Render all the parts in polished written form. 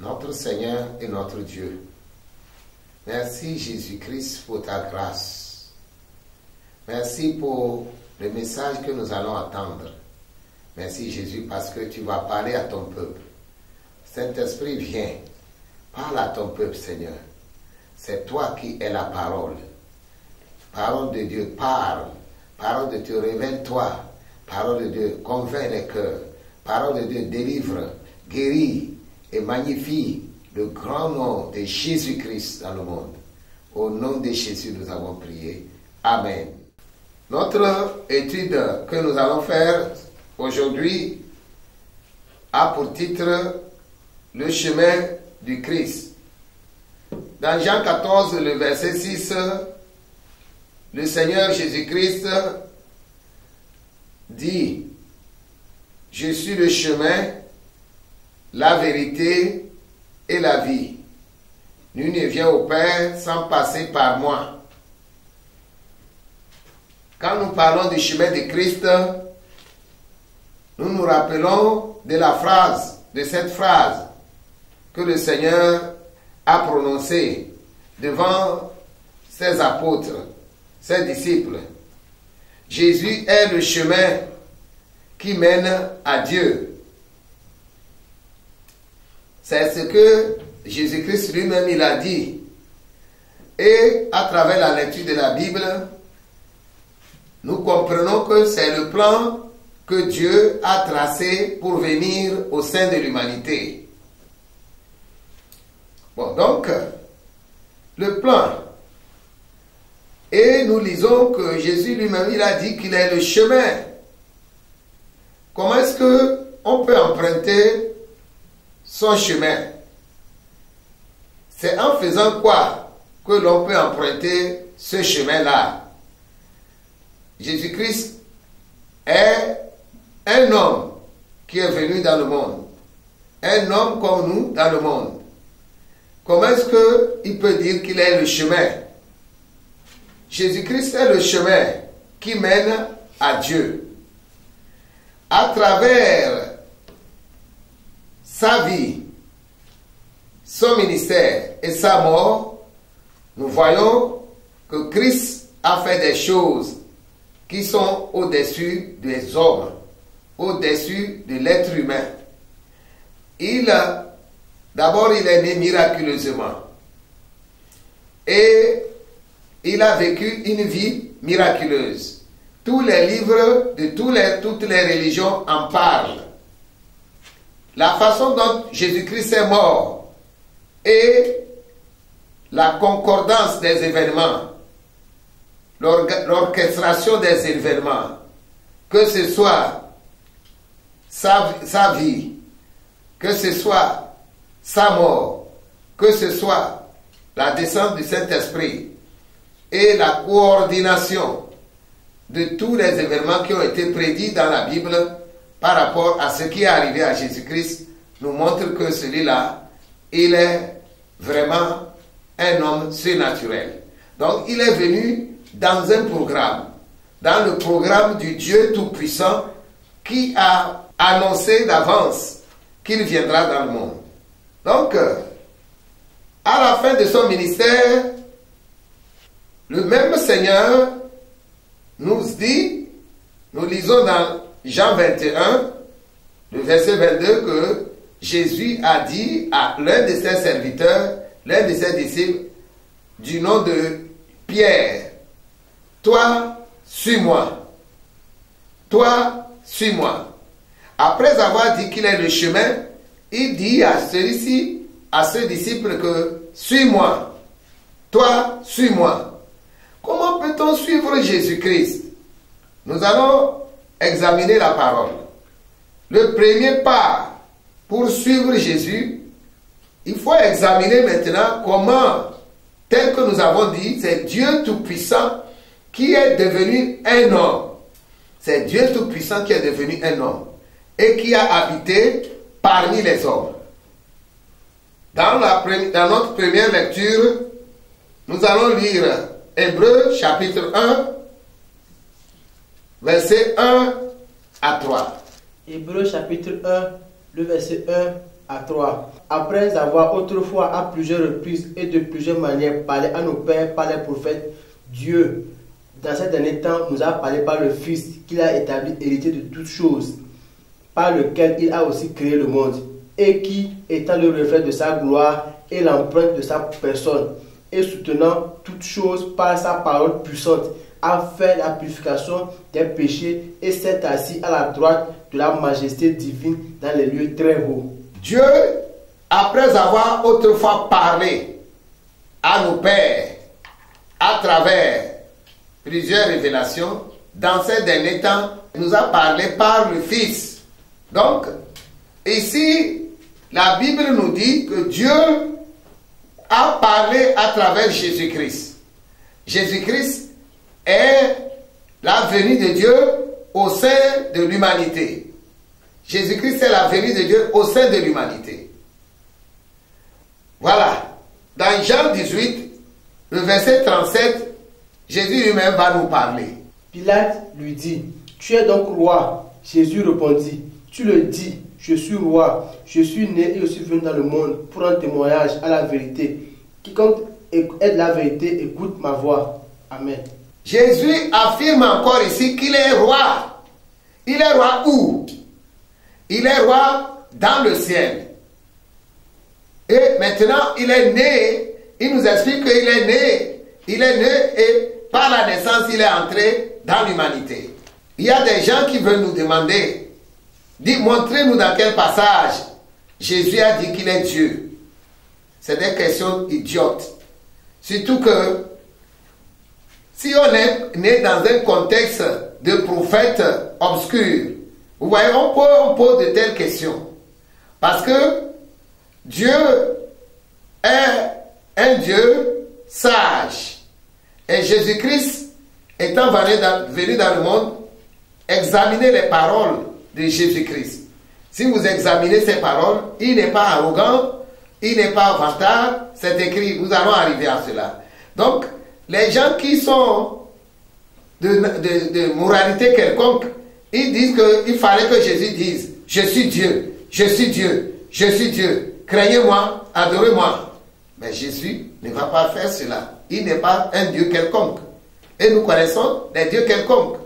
Notre Seigneur et notre Dieu, merci Jésus-Christ pour ta grâce. Merci pour le message que nous allons attendre. Merci Jésus parce que tu vas parler à ton peuple. Saint-Esprit, viens. Parle à ton peuple, Seigneur. C'est toi qui es la parole. Parole de Dieu, parle. Parole de Dieu, révèle-toi. Parole de Dieu, convainc les cœurs. Parole de Dieu, délivre, guérit et magnifie le grand nom de Jésus-Christ dans le monde. Au nom de Jésus, nous avons prié. Amen. Notre étude que nous allons faire aujourd'hui a pour titre le chemin du Christ. Dans Jean 14, le verset 6, le Seigneur Jésus-Christ dit: je suis le chemin, la vérité et la vie. Nul ne vient au Père sans passer par moi. Quand nous parlons du chemin de Christ, nous nous rappelons de cette phrase que le Seigneur a prononcée devant ses apôtres, ses disciples. Jésus est le chemin qui mène à Dieu. C'est ce que Jésus-Christ lui-même il a dit. Et à travers la lecture de la Bible, nous comprenons que c'est le plan que Dieu a tracé pour venir au sein de l'humanité. Bon, donc, le plan. Et nous lisons que Jésus lui-même, il a dit qu'il est le chemin. Comment est-ce qu'on peut emprunter son chemin? C'est en faisant quoi que l'on peut emprunter ce chemin-là? Jésus-Christ est un homme qui est venu dans le monde. Un homme comme nous dans le monde. Comment est-ce qu'il peut dire qu'il est le chemin? Jésus-Christ est le chemin qui mène à Dieu. À travers sa vie, son ministère et sa mort, nous voyons que Christ a fait des choses qui sont au-dessus des hommes, au-dessus de l'être humain. D'abord, il est né miraculeusement. Et il a vécu une vie miraculeuse. Tous les livres de toutes les religions en parlent. La façon dont Jésus-Christ est mort et la concordance des événements, l'orchestration des événements, que ce soit sa vie, que ce soit sa mort, que ce soit la descente du Saint-Esprit et la coordination de tous les événements qui ont été prédits dans la Bible par rapport à ce qui est arrivé à Jésus-Christ, nous montre que celui-là, il est vraiment un homme surnaturel. Donc, il est venu dans un programme, dans le programme du Dieu Tout-Puissant qui a annoncé d'avance qu'il viendra dans le monde. Donc, à la fin de son ministère, le même Seigneur nous dit, nous lisons dans Jean 21, le verset 22, que Jésus a dit à l'un de ses serviteurs, l'un de ses disciples, du nom de Pierre: toi, suis-moi. Toi, suis-moi. Après avoir dit qu'il est le chemin, il dit à celui-ci, à ce disciple que suis-moi. Toi, suis-moi. Comment peut-on suivre Jésus-Christ? Nous allons examiner la parole. Le premier pas pour suivre Jésus, il faut examiner maintenant comment, tel que nous avons dit, c'est Dieu Tout-Puissant qui est devenu un homme. C'est Dieu Tout-Puissant qui est devenu un homme et qui a habité parmi les hommes. Dans notre première lecture, nous allons lire Hébreux chapitre 1, verset 1 à 3. Hébreux chapitre 1, le verset 1 à 3. Après avoir autrefois à plusieurs reprises et de plusieurs manières parlé à nos pères par les prophètes, Dieu, dans ces derniers temps, nous a parlé par le Fils qu'il a établi héritier de toutes choses, par lequel il a aussi créé le monde, et qui, étant le reflet de sa gloire et l'empreinte de sa personne, et soutenant toutes choses par sa parole puissante, a fait la purification des péchés et s'est assis à la droite de la majesté divine dans les lieux très hauts. Dieu, après avoir autrefois parlé à nos pères à travers plusieurs révélations, dans ces derniers temps, nous a parlé par le Fils. Donc, ici, la Bible nous dit que Dieu a parlé à travers Jésus-Christ. Jésus-Christ est la venue de Dieu au sein de l'humanité. Jésus-Christ est la venue de Dieu au sein de l'humanité. Voilà. Dans Jean 18, le verset 37, Jésus lui-même va nous parler. Pilate lui dit, « Tu es donc roi ?» Jésus répondit, « Tu le dis, je suis roi. Je suis né et je suis venu dans le monde pour un témoignage à la vérité. Quiconque est la vérité, écoute ma voix. » Amen. Jésus affirme encore ici qu'il est roi. Il est roi où? Il est roi dans le ciel. Et maintenant, il est né. Il nous explique qu'il est né. Il est né et par la naissance, il est entré dans l'humanité. Il y a des gens qui veulent nous demander, montrez-nous dans quel passage Jésus a dit qu'il est Dieu. C'est des questions idiotes. Surtout que si on est né dans un contexte de prophète obscur, vous voyez, on pose de telles questions. Parce que Dieu est un Dieu sage. Et Jésus-Christ, étant venu dans le monde, examinez les paroles de Jésus-Christ. Si vous examinez ces paroles, il n'est pas arrogant, il n'est pas vantard, c'est écrit, nous allons arriver à cela. Donc, les gens qui sont de moralité quelconque, ils disent qu'il fallait que Jésus dise, je suis Dieu, je suis Dieu, je suis Dieu, craignez-moi, adorez-moi. Mais Jésus ne va pas faire cela. Il n'est pas un Dieu quelconque. Et nous connaissons des dieux quelconques.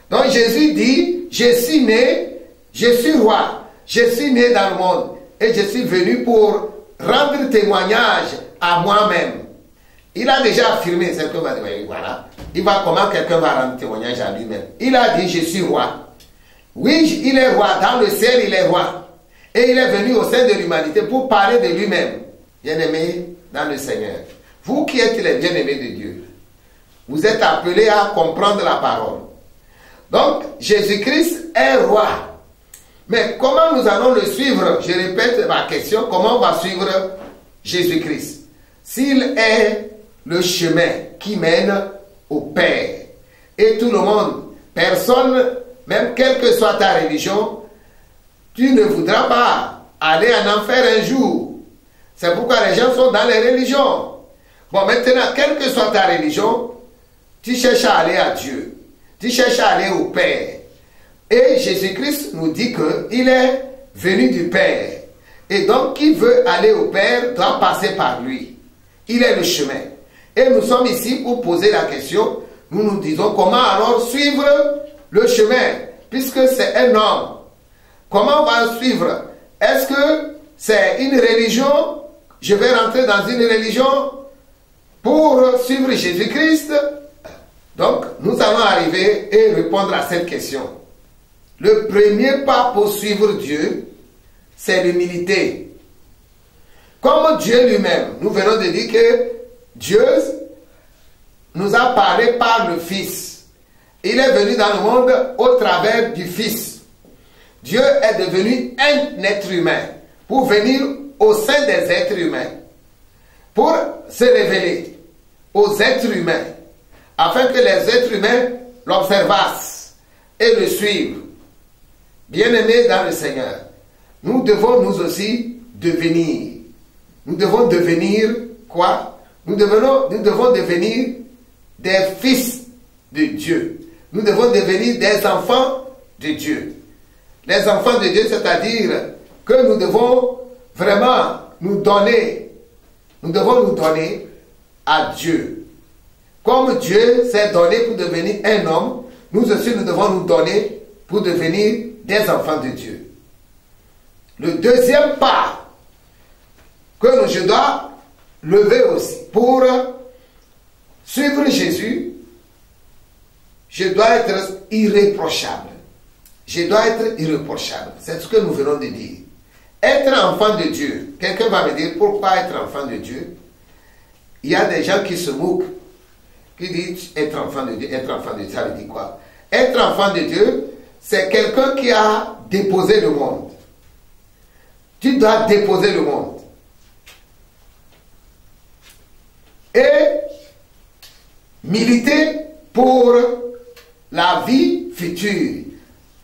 Donc Jésus dit, je suis né, je suis roi, je suis né dans le monde et je suis venu pour rendre témoignage à moi-même. Il a déjà affirmé, c'est que voilà, comment quelqu'un va rendre témoignage à lui-même. Il a dit, je suis roi. Oui, il est roi, dans le ciel il est roi. Et il est venu au sein de l'humanité pour parler de lui-même. Bien-aimés dans le Seigneur, vous qui êtes les bien-aimés de Dieu, vous êtes appelés à comprendre la parole. Donc, Jésus-Christ est roi. Mais comment nous allons le suivre? Je répète ma question, comment on va suivre Jésus-Christ? S'il est le chemin qui mène au Père, et tout le monde, personne, même quelle que soit ta religion, tu ne voudras pas aller en enfer un jour. C'est pourquoi les gens sont dans les religions. Bon, maintenant, quelle que soit ta religion, tu cherches à aller à Dieu. Tu cherches à aller au Père. Et Jésus-Christ nous dit qu'il est venu du Père. Et donc, qui veut aller au Père doit passer par lui. Il est le chemin. Et nous sommes ici pour poser la question. Nous nous disons comment alors suivre le chemin, puisque c'est un homme. Comment on va suivre? Est-ce que c'est une religion? Je vais rentrer dans une religion pour suivre Jésus-Christ? Donc, nous allons arriver et répondre à cette question. Le premier pas pour suivre Dieu, c'est l'humilité. Comme Dieu lui-même, nous venons de dire que Dieu nous a parlé par le Fils. Il est venu dans le monde au travers du Fils. Dieu est devenu un être humain pour venir au sein des êtres humains, pour se révéler aux êtres humains, afin que les êtres humains l'observassent et le suivent. Bien-aimés dans le Seigneur, nous devons nous aussi devenir. Nous devons devenir quoi? Nous devons devenir des fils de Dieu. Nous devons devenir des enfants de Dieu. Les enfants de Dieu, c'est-à-dire que nous devons vraiment nous donner, nous devons nous donner à Dieu. Comme Dieu s'est donné pour devenir un homme, nous aussi nous devons nous donner pour devenir des enfants de Dieu. Le deuxième pas que je dois lever aussi pour suivre Jésus, je dois être irréprochable. Je dois être irréprochable. C'est ce que nous venons de dire. Être enfant de Dieu. Quelqu'un va me dire pourquoi être enfant de Dieu. Il y a des gens qui se moquent, qui disent être enfant de Dieu. Être enfant de Dieu, ça veut dire quoi? Être enfant de Dieu, c'est quelqu'un qui a déposé le monde. Tu dois déposer le monde. Et militer pour la vie future.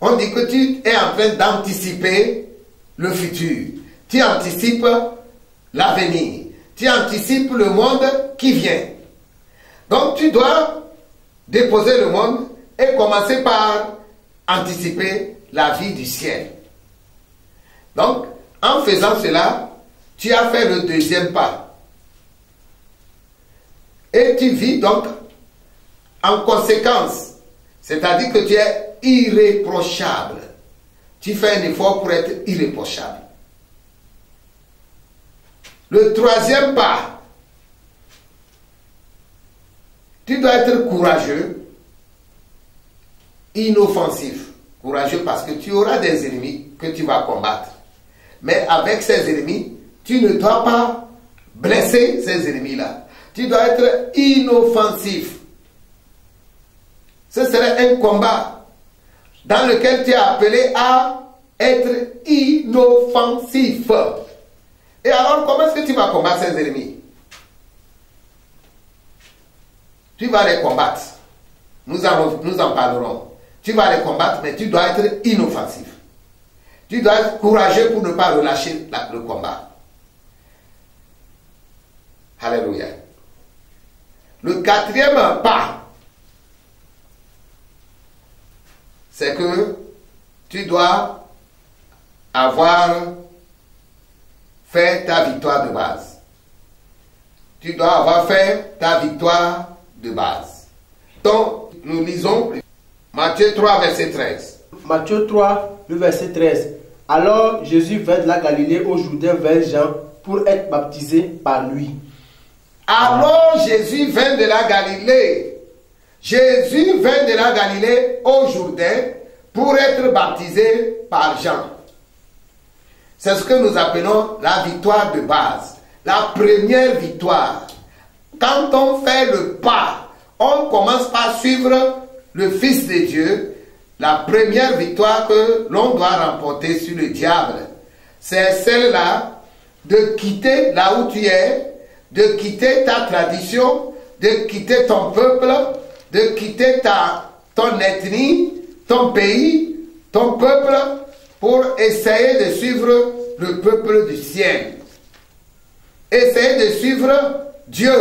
On dit que tu es en train d'anticiper le futur. Tu anticipes l'avenir. Tu anticipes le monde qui vient. Donc tu dois déposer le monde et commencer par anticiper la vie du ciel. Donc, en faisant cela, tu as fait le deuxième pas. Et tu vis donc en conséquence. C'est-à-dire que tu es irréprochable. Tu fais un effort pour être irréprochable. Le troisième pas, tu dois être courageux, inoffensif. Courageux parce que tu auras des ennemis que tu vas combattre. Mais avec ces ennemis, tu ne dois pas blesser ces ennemis-là. Tu dois être inoffensif. Ce serait un combat dans lequel tu es appelé à être inoffensif. Et alors, comment est-ce que tu vas combattre ces ennemis? Tu vas les combattre. Nous en parlerons. Tu vas les combattre, mais tu dois être inoffensif. Tu dois être courageux pour ne pas relâcher le combat. Alléluia. Le quatrième pas, c'est que tu dois avoir fait ta victoire de base. Tu dois avoir fait ta victoire de base. Donc, nous lisons Matthieu 3, verset 13. Matthieu 3, le verset 13. Alors Jésus vint de la Galilée au Jourdain vers Jean pour être baptisé par lui. Alors Jésus vint de la Galilée. Jésus vint de la Galilée au Jourdain pour être baptisé par Jean. C'est ce que nous appelons la victoire de base. La première victoire. Quand on fait le pas, on commence par suivre le Fils de Dieu. La première victoire que l'on doit remporter sur le diable, c'est celle-là de quitter là où tu es, de quitter ta tradition, de quitter ton peuple, de quitter ton ethnie, ton pays, ton peuple, pour essayer de suivre le peuple du ciel. Essayer de suivre Dieu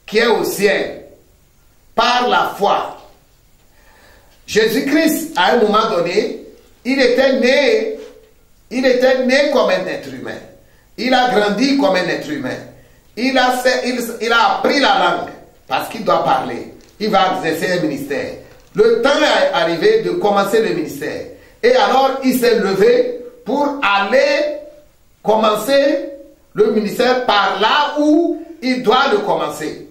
qui est au ciel, par la foi. Jésus-Christ, à un moment donné, il était né comme un être humain. Il a grandi comme un être humain. Il a appris la langue parce qu'il doit parler. Il va exercer un ministère. Le temps est arrivé de commencer le ministère. Et alors, il s'est levé pour aller commencer le ministère par là où il doit le commencer.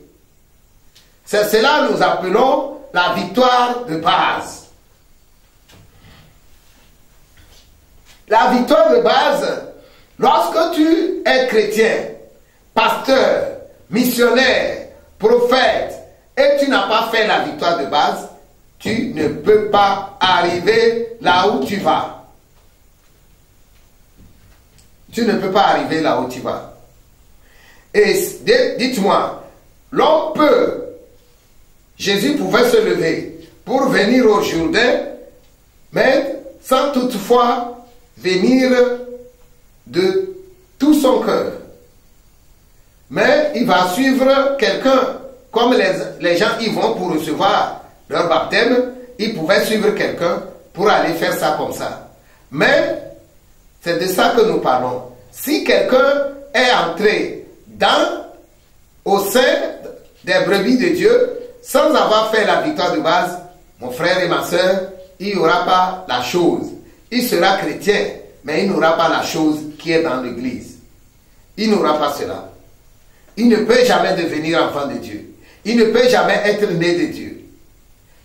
C'est cela que nous appelons la victoire de base. La victoire de base, lorsque tu es chrétien, pasteur, missionnaire, prophète, et tu n'as pas fait la victoire de base, tu ne peux pas arriver là où tu vas. Tu ne peux pas arriver là où tu vas. Et dites-moi, l'on peut, Jésus pouvait se lever pour venir au Jourdain, mais sans toutefois venir de tout son cœur. Mais il va suivre quelqu'un, comme les gens y vont pour recevoir leur baptême, ils pouvaient suivre quelqu'un pour aller faire ça comme ça. Mais c'est de ça que nous parlons. Si quelqu'un est entré au sein des brebis de Dieu, sans avoir fait la victoire de base, mon frère et ma soeur, il n'y aura pas la chose. Il sera chrétien, mais il n'aura pas la chose qui est dans l'église. Il n'aura pas cela. Il ne peut jamais devenir enfant de Dieu. Il ne peut jamais être né de Dieu.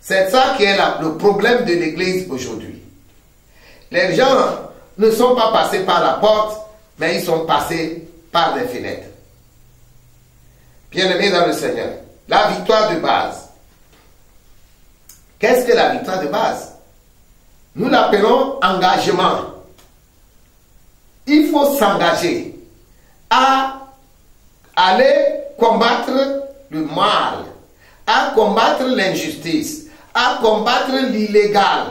C'est ça qui est le problème de l'église aujourd'hui. Les gens ne sont pas passés par la porte, mais ils sont passés par des fenêtres. Bien-aimés dans le Seigneur, la victoire de base. Qu'est-ce que la victoire de base? Nous l'appelons engagement. Il faut s'engager à aller combattre le mal, à combattre l'injustice, à combattre l'illégal,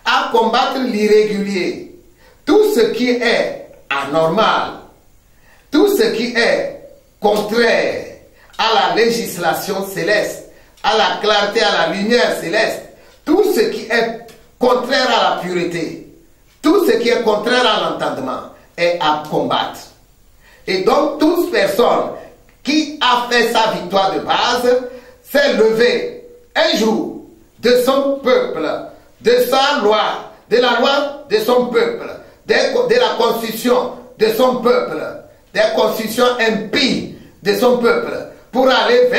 à combattre l'irrégulier. Tout ce qui est anormal, tout ce qui est contraire à la législation céleste, à la clarté, à la lumière céleste, tout ce qui est contraire à la pureté, tout ce qui est contraire à l'entendement est à combattre. Et donc, toute personne qui a fait sa victoire de base s'est levée un jour de son peuple, de sa loi, de la loi de son peuple, de la constitution de son peuple, des constitutions impies de son peuple, pour aller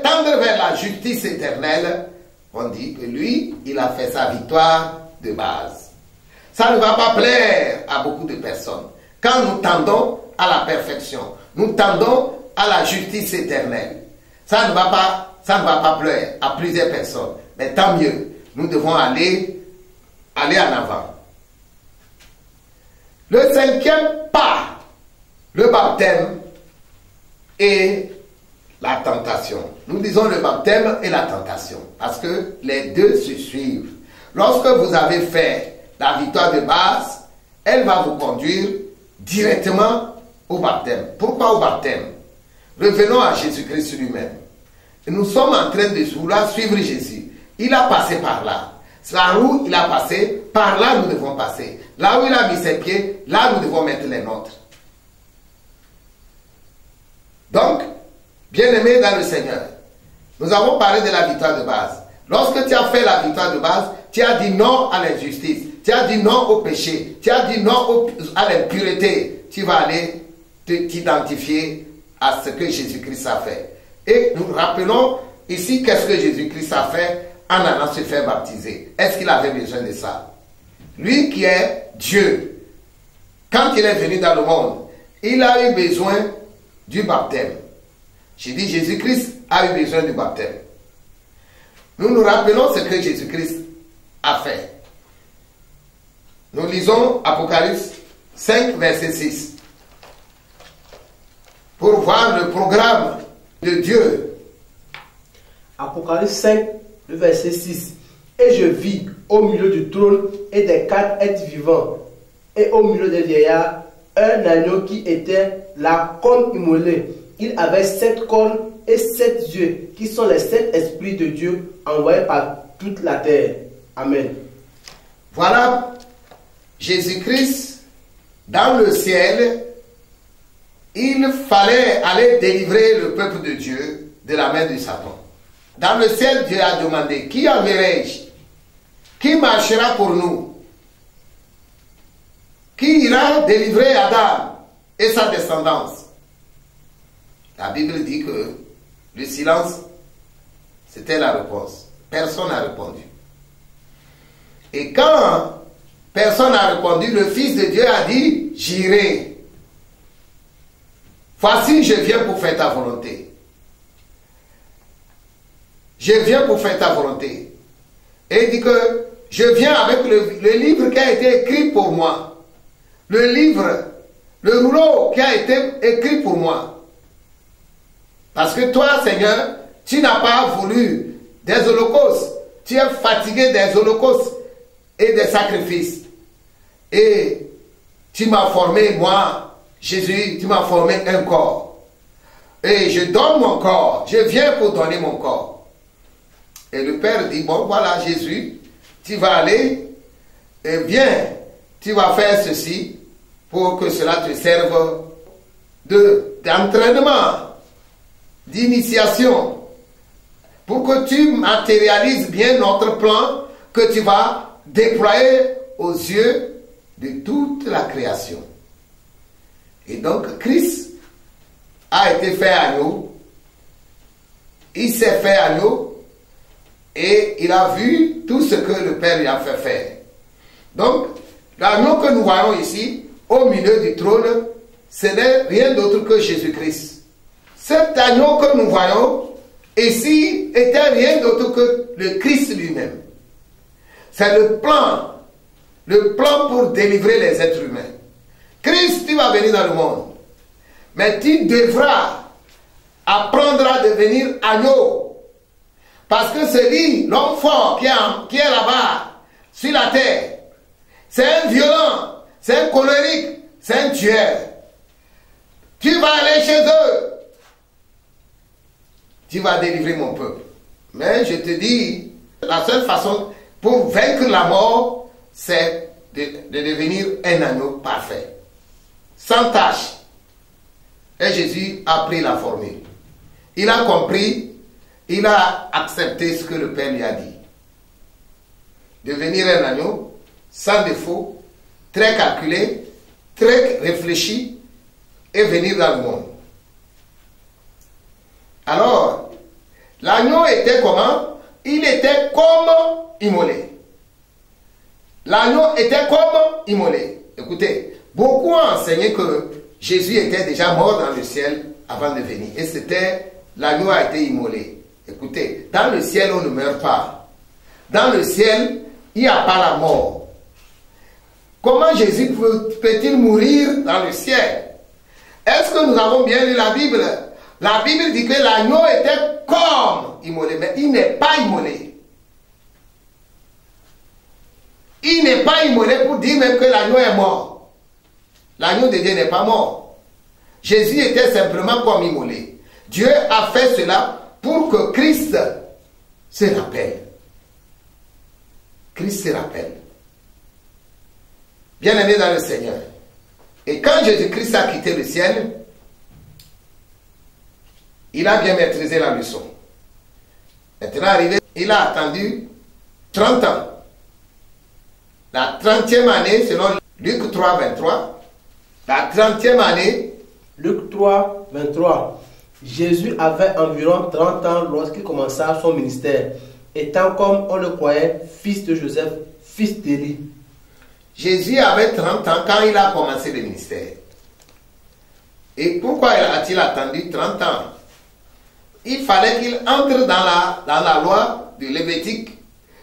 tendre vers la justice éternelle. On dit que lui, il a fait sa victoire de base. Ça ne va pas plaire à beaucoup de personnes. Quand nous tendons à la perfection, nous tendons à la justice éternelle, ça ne va pas plaire à plusieurs personnes. Mais tant mieux, nous devons aller en avant. Le 5e pas, le baptême et la tentation. Nous disons le baptême et la tentation, parce que les deux se suivent. Lorsque vous avez fait la victoire de base, elle va vous conduire directement au baptême. Pourquoi au baptême? Revenons à Jésus-Christ lui-même. Nous sommes en train de vouloir suivre Jésus. Il a passé par là. Là où il a passé, par là nous devons passer. Là où il a mis ses pieds, là nous devons mettre les nôtres. Donc, bien-aimés dans le Seigneur, nous avons parlé de la victoire de base. Lorsque tu as fait la victoire de base, tu as dit non à l'injustice, tu as dit non au péché, tu as dit non à l'impureté. Tu vas aller t'identifier à ce que Jésus-Christ a fait. Et nous rappelons ici qu'est-ce que Jésus-Christ a fait en allant se faire baptiser. Est-ce qu'il avait besoin de ça? Lui qui est Dieu, quand il est venu dans le monde, il a eu besoin du baptême. J'ai dit Jésus-Christ a eu besoin du baptême. Nous nous rappelons ce que Jésus-Christ a fait. Nous lisons Apocalypse 5, verset 6. Pour voir le programme de Dieu. Apocalypse 5, le verset 6. Et je vis au milieu du trône et des 4 êtres vivants, et au milieu des vieillards, un agneau qui était la corne immolée. Il avait 7 cornes et 7 yeux, qui sont les 7 esprits de Dieu envoyés par toute la terre. Amen. Voilà Jésus-Christ dans le ciel. Il fallait aller délivrer le peuple de Dieu de la main de Satan. Dans le ciel, Dieu a demandé, qui enverrai-je? Qui marchera pour nous? Qui ira délivrer Adam et sa descendance? La Bible dit que le silence, c'était la réponse. Personne n'a répondu. Et quand personne n'a répondu, le Fils de Dieu a dit, j'irai. Voici, je viens pour faire ta volonté. Je viens pour faire ta volonté. Et il dit que je viens avec le livre qui a été écrit pour moi. Le livre, le rouleau qui a été écrit pour moi. Parce que toi, Seigneur, tu n'as pas voulu des holocaustes. Tu es fatigué des holocaustes et des sacrifices. Et tu m'as formé, moi, Jésus, tu m'as formé un corps. Et je donne mon corps. Je viens pour donner mon corps. Et le Père dit, bon, voilà, Jésus, tu vas aller, et bien, tu vas faire ceci pour que cela te serve d'entraînement, d'initiation, pour que tu matérialises bien notre plan que tu vas déployer aux yeux de toute la création. Et donc, Christ a été fait agneau, il s'est fait agneau, et il a vu tout ce que le Père lui a fait faire. Donc, l'agneau que nous voyons ici, au milieu du trône, ce n'est rien d'autre que Jésus-Christ. Cet agneau que nous voyons ici était rien d'autre que le Christ lui-même. C'est le plan pour délivrer les êtres humains. Christ, tu vas venir dans le monde, mais tu devras apprendre à devenir agneau. Parce que celui, l'homme fort qui est là-bas, sur la terre, c'est un violent, c'est un colérique, c'est un tueur. Tu vas aller chez eux. Tu vas délivrer mon peuple. Mais je te dis, la seule façon pour vaincre la mort, c'est de devenir un agneau parfait, sans tache. Et Jésus a pris la formule. Il a compris, il a accepté ce que le Père lui a dit. Devenir un agneau, sans défaut, très calculé, très réfléchi, et venir dans le monde. Alors, l'agneau était comment? Il était comme immolé. L'agneau était comme immolé. Écoutez, beaucoup ont enseigné que Jésus était déjà mort dans le ciel avant de venir. Et c'était, l'agneau a été immolé. Écoutez, dans le ciel, on ne meurt pas. Dans le ciel, il n'y a pas la mort. Comment Jésus peut-il mourir dans le ciel? Est-ce que nous avons bien lu la Bible? La Bible dit que l'agneau était comme immolé, mais il n'est pas immolé. Il n'est pas immolé pour dire même que l'agneau est mort. L'agneau de Dieu n'est pas mort. Jésus était simplement comme immolé. Dieu a fait cela pour que Christ se rappelle. Christ se rappelle. Bien-aimé dans le Seigneur. Et quand Jésus-Christ a quitté le ciel, il a bien maîtrisé la leçon. Maintenant arrivé, il a attendu 30 ans. La 30e année, selon Luc 3, 23, la 30e année, Luc 3, 23. Jésus avait environ 30 ans lorsqu'il commença son ministère, étant comme on le croyait, fils de Joseph, fils d'Élie. Jésus avait 30 ans quand il a commencé le ministère. Et pourquoi a-t-il attendu 30 ans? Il fallait qu'il entre dans la loi du Lévitique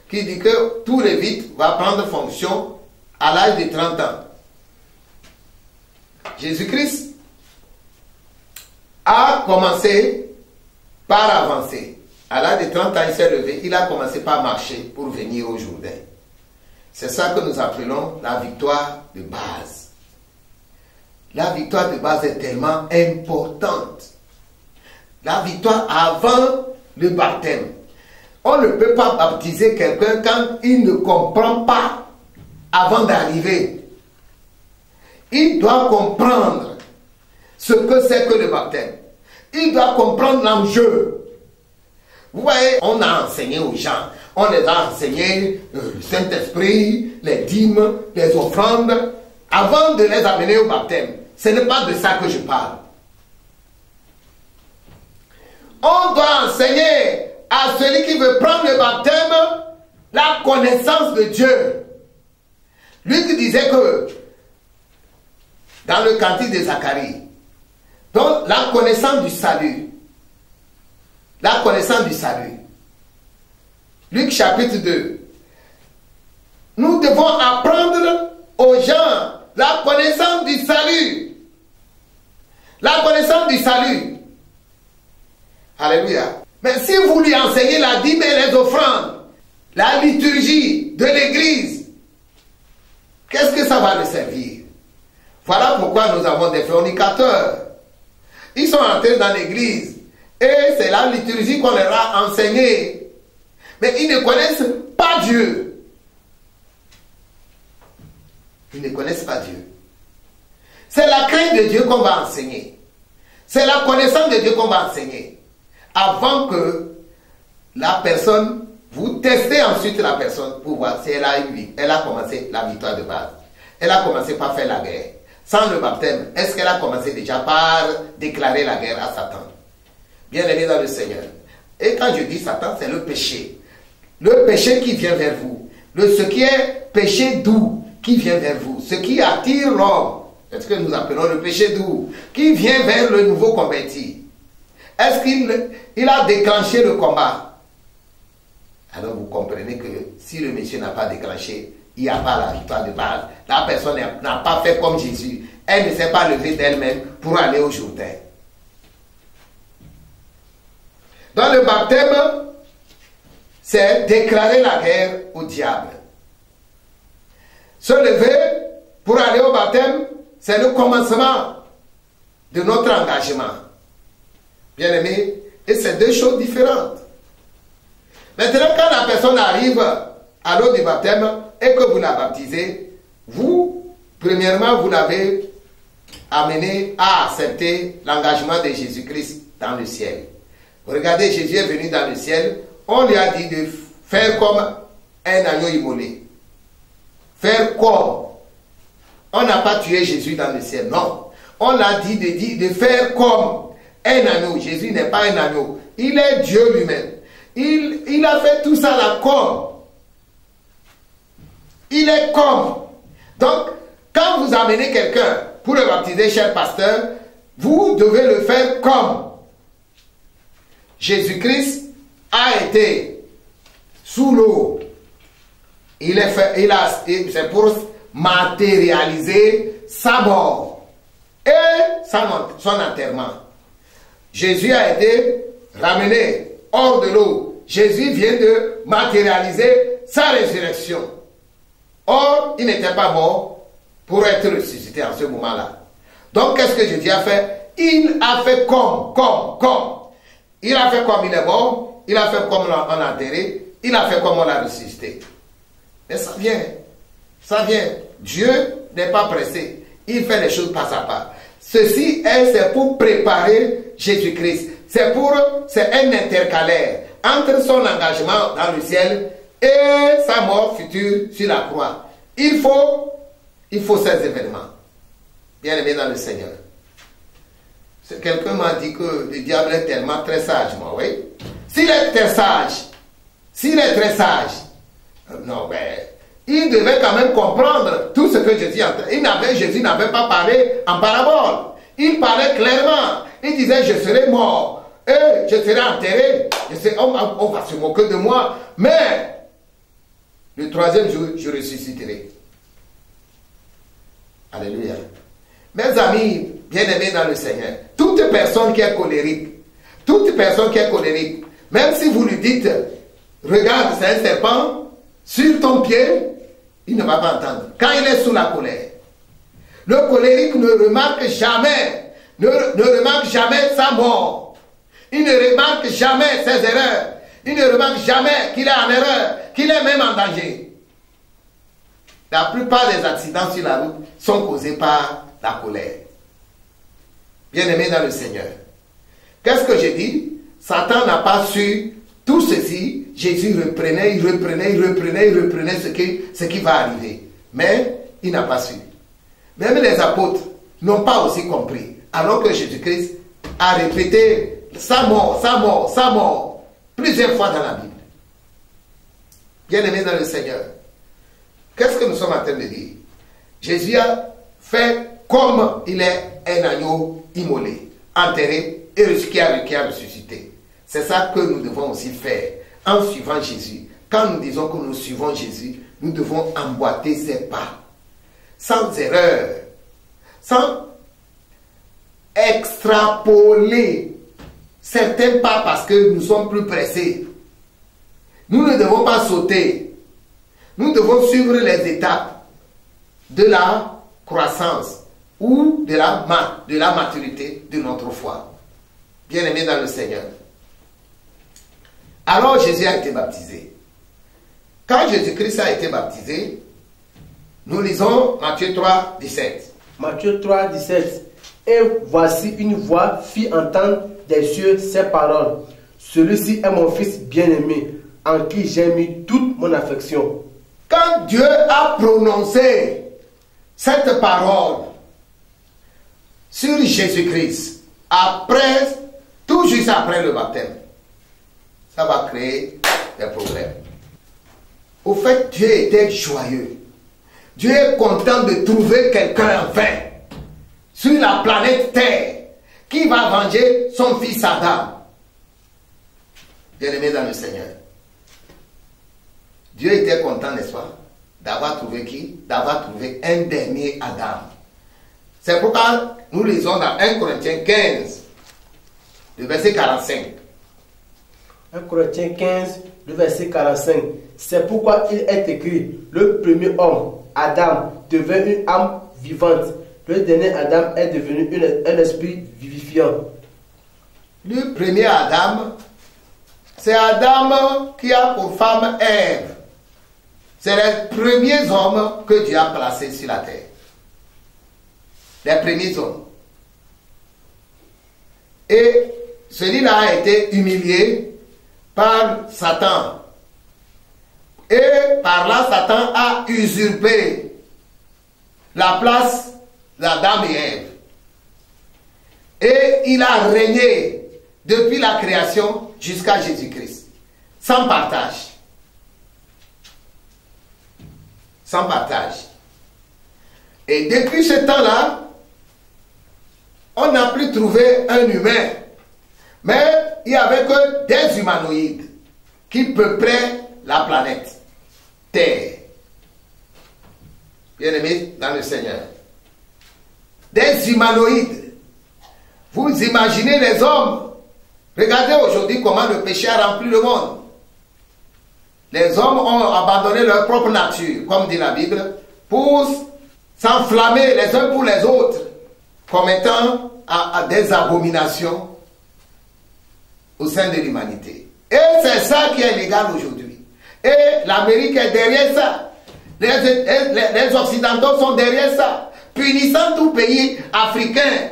qui dit que tout lévite va prendre fonction à l'âge de 30 ans. Jésus-Christ a commencé par avancer. À l'âge de 30 ans, il s'est levé, il a commencé par marcher pour venir au Jourdain. C'est ça que nous appelons la victoire de base. La victoire de base est tellement importante. La victoire avant le baptême. On ne peut pas baptiser quelqu'un quand il ne comprend pas avant d'arriver. Il doit comprendre ce que c'est que le baptême. Il doit comprendre l'enjeu. Vous voyez, on a enseigné aux gens. On les a enseigné le Saint-Esprit, les dîmes, les offrandes, avant de les amener au baptême. Ce n'est pas de ça que je parle. On doit enseigner à celui qui veut prendre le baptême la connaissance de Dieu. Lui qui disait que, dans le cantique de Zacharie, donc la connaissance du salut. La connaissance du salut. Luc chapitre 2. Nous devons apprendre aux gens la connaissance du salut. La connaissance du salut. Alléluia. Mais si vous lui enseignez la dîme et les offrandes, la liturgie de l'église, qu'est-ce que ça va le servir? Voilà pourquoi nous avons des fornicateurs. Ils sont entrés dans l'église et c'est la liturgie qu'on leur a enseignée. Mais ils ne connaissent pas Dieu. Ils ne connaissent pas Dieu. C'est la crainte de Dieu qu'on va enseigner. C'est la connaissance de Dieu qu'on va enseigner. Avant que la personne, vous testez ensuite la personne pour voir si elle a commencé la victoire de base. Elle a commencé par faire la guerre. Sans le baptême, est-ce qu'elle a commencé déjà par déclarer la guerre à Satan? Bien aimé dans le Seigneur. Et quand je dis Satan, c'est le péché. Le péché qui vient vers vous. Ce qui est péché doux qui vient vers vous. Ce qui attire l'homme. C'est ce que nous appelons le péché doux. Qui vient vers le nouveau converti. Est-ce qu'il a déclenché le combat? Alors vous comprenez que si le monsieur n'a pas déclenché, il n'y a pas la victoire de base. La personne n'a pas fait comme Jésus. Elle ne s'est pas levée d'elle-même pour aller au Jourdain. Dans le baptême, c'est déclarer la guerre au diable. Se lever pour aller au baptême, c'est le commencement de notre engagement. Bien aimé, et c'est deux choses différentes. Maintenant, quand la personne arrive à l'eau du baptême et que vous la baptisez, vous, premièrement, vous l'avez amené à accepter l'engagement de Jésus-Christ dans le ciel. Regardez, Jésus est venu dans le ciel, on lui a dit de faire comme un agneau immolé. Faire comme. On n'a pas tué Jésus dans le ciel, non. On l'a dit de faire comme un agneau. Jésus n'est pas un agneau. Il est Dieu lui-même. Il a fait tout ça là comme. Il est comme. Donc, quand vous amenez quelqu'un pour le baptiser, cher pasteur, vous devez le faire comme. Jésus-Christ a été sous l'eau. C'est pour matérialiser sa mort et son enterrement. Jésus a été ramené hors de l'eau. Jésus vient de matérialiser sa résurrection. Or, il n'était pas mort pour être ressuscité en ce moment-là. Donc, qu'est-ce que Jésus a fait? Il a fait comme. Il a fait comme il est mort, il a fait comme on l'a enterré, il a fait comme on l'a ressuscité. Mais ça vient. Dieu n'est pas pressé. Il fait les choses pas à pas. Ceci c'est pour préparer Jésus-Christ. C'est un intercalaire entre son engagement dans le ciel et sa mort future sur la croix. Il faut ces événements. Bien aimé dans le Seigneur. Quelqu'un m'a dit que le diable est tellement très sage, moi, oui. S'il est très sage, non, mais il devait quand même comprendre tout ce que Jésus entendait. Jésus n'avait pas parlé en parabole. Il parlait clairement. Il disait, je serai mort, et je serai enterré. On va se moquer de moi, mais le troisième jour, je ressusciterai. Alléluia. Mes amis, bien-aimés dans le Seigneur, toute personne qui est colérique, même si vous lui dites, regarde, c'est un serpent sur ton pied, il ne va pas entendre. Quand il est sous la colère, le colérique ne remarque jamais sa mort. Il ne remarque jamais ses erreurs. Il ne remarque jamais qu'il est en erreur, qu'il est même en danger. La plupart des accidents sur la route sont causés par la colère. Bien-aimés dans le Seigneur. Qu'est-ce que j'ai dit? Satan n'a pas su tout ceci. Jésus reprenait ce qui va arriver. Mais il n'a pas su. Même les apôtres n'ont pas aussi compris. Alors que Jésus-Christ a répété sa mort plusieurs fois dans la Bible. Bien-aimés dans le Seigneur. Qu'est-ce que nous sommes en train de dire? Jésus a fait comme il est un agneau immolé, enterré et qui a ressuscité. C'est ça que nous devons aussi faire en suivant Jésus. Quand nous disons que nous suivons Jésus, nous devons emboîter ses pas, sans erreur, sans extrapoler certains pas parce que nous sommes plus pressés. Nous ne devons pas sauter. Nous devons suivre les étapes de la croissance ou de la maturité de notre foi. Bien-aimés dans le Seigneur. Alors Jésus a été baptisé. Quand Jésus-Christ a été baptisé, nous lisons Matthieu 3, 17. Matthieu 3, 17. Et voici une voix fit entendre des cieux ces paroles. Celui-ci est mon fils bien-aimé, en qui j'ai mis toute mon affection. Quand Dieu a prononcé cette parole sur Jésus-Christ, après, tout juste après le baptême, ça va créer des problèmes. Au fait, Dieu était joyeux. Dieu est content de trouver quelqu'un enfin sur la planète Terre qui va venger son fils Adam. Bien-aimé dans le Seigneur. Dieu était content, n'est-ce pas, d'avoir trouvé qui? D'avoir trouvé un dernier Adam. C'est pourquoi nous lisons dans 1 Corinthiens 15, le verset 45. 1 Corinthiens 15, le verset 45. C'est pourquoi il est écrit, le premier homme, Adam, devint une âme vivante. Le dernier Adam est devenu un esprit vivifiant. Le premier Adam, c'est Adam qui a pour femme Ève. C'est les premiers hommes que Dieu a placés sur la terre. Les premiers hommes. Et celui-là a été humilié par Satan. Et par là, Satan a usurpé la place d'Adam et Ève. Et il a régné depuis la création jusqu'à Jésus-Christ. Sans partage. Sans partage. Et depuis ce temps-là, on n'a plus trouvé un humain. Mais il n'y avait que des humanoïdes qui peuplaient la planète Terre. Bien-aimés dans le Seigneur. Des humanoïdes. Vous imaginez les hommes. Regardez aujourd'hui comment le péché a rempli le monde. Les hommes ont abandonné leur propre nature, comme dit la Bible, pour s'enflammer les uns pour les autres, commettant à des abominations au sein de l'humanité. Et c'est ça qui est légal aujourd'hui. Et l'Amérique est derrière ça. Les Occidentaux sont derrière ça, punissant tout pays africain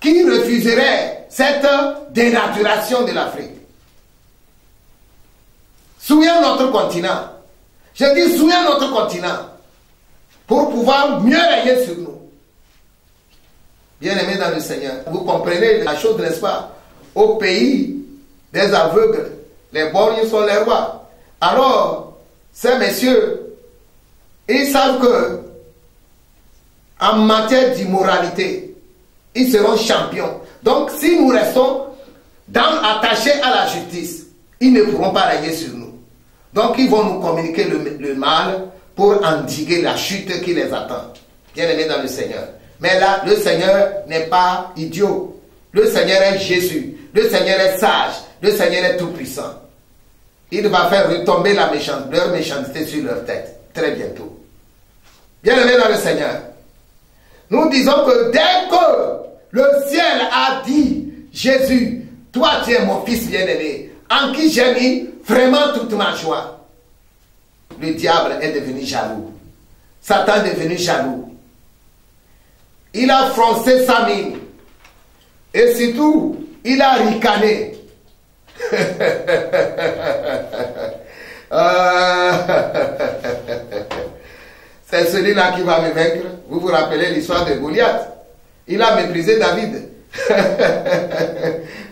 qui refuserait cette dénaturation de l'Afrique. Souillons notre continent. Je dis souillons notre continent pour pouvoir mieux régner sur nous. Bien-aimés dans le Seigneur, vous comprenez la chose, n'est-ce pas? Au pays des aveugles, les borgnes sont les rois. Alors, ces messieurs, ils savent que en matière d'immoralité, ils seront champions. Donc, si nous restons attachés à la justice, ils ne pourront pas régner sur nous. Donc, ils vont nous communiquer le mal pour endiguer la chute qui les attend. Bien-aimés dans le Seigneur. Mais là, le Seigneur n'est pas idiot. Le Seigneur est Jésus. Le Seigneur est sage. Le Seigneur est tout-puissant. Il va faire retomber leur méchanceté sur leur tête très bientôt. Bien-aimés dans le Seigneur. Nous disons que dès que le ciel a dit, Jésus, toi tu es mon fils bien-aimé, en qui j'ai mis vraiment toute ma joie, le diable est devenu jaloux. Satan est devenu jaloux. Il a froncé sa mine. Et surtout, il a ricané. C'est celui-là qui va me vaincre. Vous vous rappelez l'histoire de Goliath? Il a méprisé David.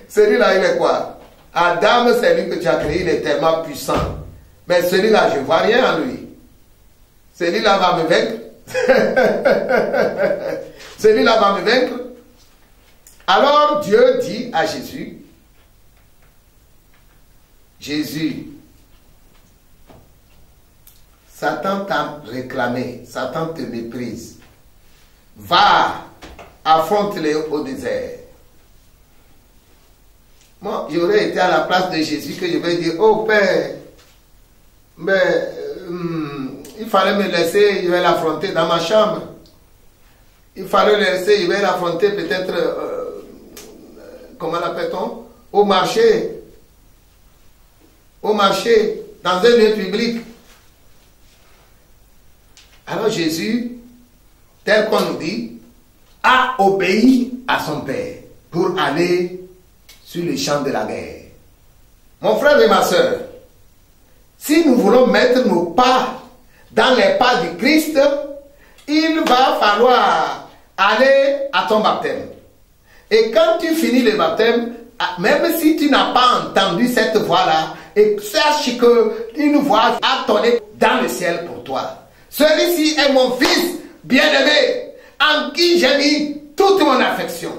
Celui-là, il est quoi? Adam, c'est lui que tu as créé, il est tellement puissant. Mais celui-là, je ne vois rien en lui. Celui-là va me vaincre. Celui-là va me vaincre. Alors Dieu dit à Jésus, Jésus, Satan t'a réclamé, Satan te méprise. Va, affronte-les au désert. Moi, j'aurais été à la place de Jésus que je vais dire, oh Père, mais il fallait me laisser, je vais l'affronter dans ma chambre. Il fallait le laisser, je vais l'affronter peut-être, comment l'appelle-t-on? Au marché. Au marché, dans un lieu public. Alors Jésus, tel qu'on nous dit, a obéi à son père pour aller sur le champ de la guerre. Mon frère et ma soeur, si nous voulons mettre nos pas dans les pas du Christ, il va falloir aller à ton baptême. Et quand tu finis le baptême, même si tu n'as pas entendu cette voix-là, et sache qu'une voix a tonné dans le ciel pour toi. Celui-ci est mon fils bien-aimé, en qui j'ai mis toute mon affection.